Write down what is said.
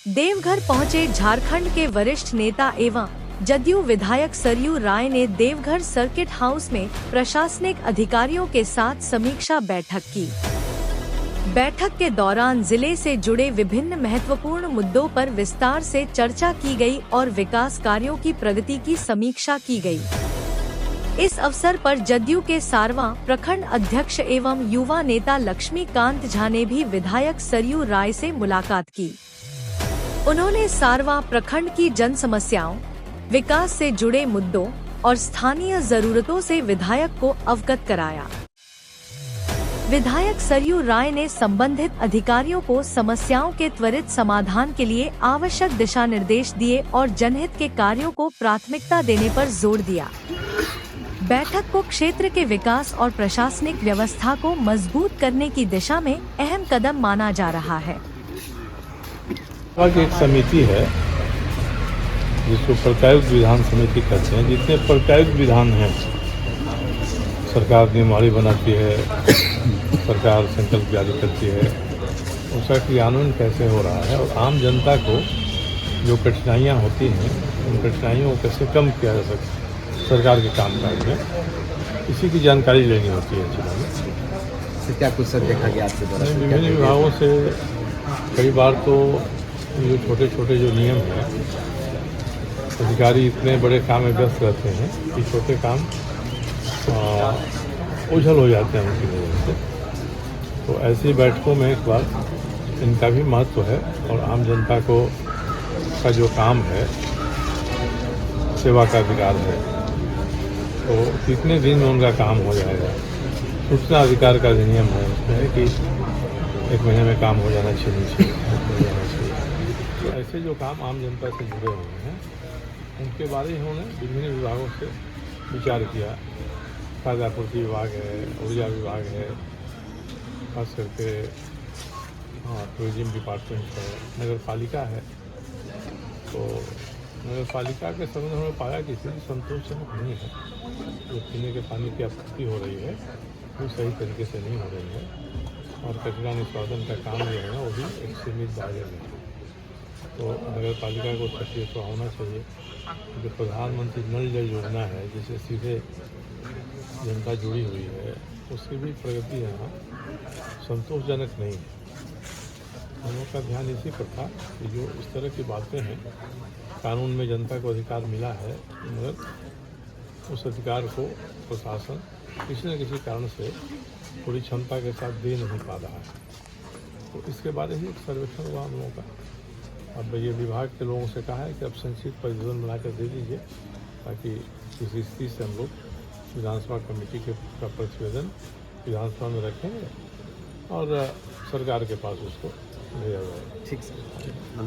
देवघर पहुंचे झारखंड के वरिष्ठ नेता एवं जदयू विधायक सरयू राय ने देवघर सर्किट हाउस में प्रशासनिक अधिकारियों के साथ समीक्षा बैठक की। बैठक के दौरान जिले से जुड़े विभिन्न महत्वपूर्ण मुद्दों पर विस्तार से चर्चा की गई और विकास कार्यों की प्रगति की समीक्षा की गई। इस अवसर पर जदयू के सारवा प्रखंड अध्यक्ष एवं युवा नेता लक्ष्मीकांत झा ने भी विधायक सरयू राय से मुलाकात की। उन्होंने सारवा प्रखंड की जन समस्याओं, विकास से जुड़े मुद्दों और स्थानीय जरूरतों से विधायक को अवगत कराया। विधायक सरयू राय ने संबंधित अधिकारियों को समस्याओं के त्वरित समाधान के लिए आवश्यक दिशा निर्देश दिए और जनहित के कार्यों को प्राथमिकता देने पर जोर दिया। बैठक को क्षेत्र के विकास और प्रशासनिक व्यवस्था को मजबूत करने की दिशा में अहम कदम माना जा रहा है। एक समिति है जिसको प्रत्यायुक्त विधान समिति कहते हैं। जितने प्रत्यायुक्त विधान हैं, सरकार नियमावली बनाती है, सरकार संकल्प जारी करती है, उसका क्रियान्वयन कैसे हो रहा है और आम जनता को जो कठिनाइयाँ होती हैं उन कठिनाइयों को कैसे कम किया जा सकता है सरकार के कामकाज में, इसी की जानकारी लेनी होती है जिला में। क्या कुछ सर देखा गया आपके द्वारा? विभिन्न विभागों से कई बार तो जो छोटे छोटे जो नियम हैं, अधिकारी इतने बड़े काम में व्यस्त रहते हैं कि छोटे काम ओझल हो जाते हैं उनकी वजह से। तो ऐसी बैठकों में एक बार इनका भी महत्व है और आम जनता को का जो काम है, सेवा का अधिकार है, तो कितने दिन में उनका काम हो जाएगा। सूचना अधिकार का अधिनियम है, उसमें कि 1 महीने में काम हो जाना चाहिए। तो ऐसे जो काम आम जनता से जुड़े हुए हैं उनके बारे में उन्होंने विभिन्न विभागों से विचार किया। खाद्य आपूर्ति विभाग है, ऊर्जा विभाग है, खास करके टूरिज्म डिपार्टमेंट है, नगर पालिका है। तो नगर पालिका के संबंध में पाया कि स्थिति संतोषजनक नहीं है। जो पीने के पानी की आपूर्ति हो रही है वो सही तरीके से नहीं हो रही है और कचरा निष्पादन का काम जो है वो भी एक सीमित दायरे में है। तो नगर पालिका को सक्रिय तो होना चाहिए। जो प्रधानमंत्री नल जल योजना है जिससे सीधे जनता जुड़ी हुई है, उसकी भी प्रगति यहाँ संतोषजनक नहीं है। हम लोग का ध्यान इसी पर था कि जो इस तरह की बातें हैं, कानून में जनता को अधिकार मिला है मगर उस अधिकार को प्रशासन किसी न किसी कारण से पूरी क्षमता के साथ दे नहीं पा रहा है। तो इसके बारे में एक सर्वेक्षण हुआ हम लोगों का। अब ये विभाग के लोगों से कहा है कि अब संक्षिप्त प्रतिवेदन बनाकर दे दीजिए ताकि इस स्थिति से हम लोग विधानसभा कमेटी का प्रतिवेदन विधानसभा में रखें और सरकार के पास उसको भेजा जाए। ठीक सर।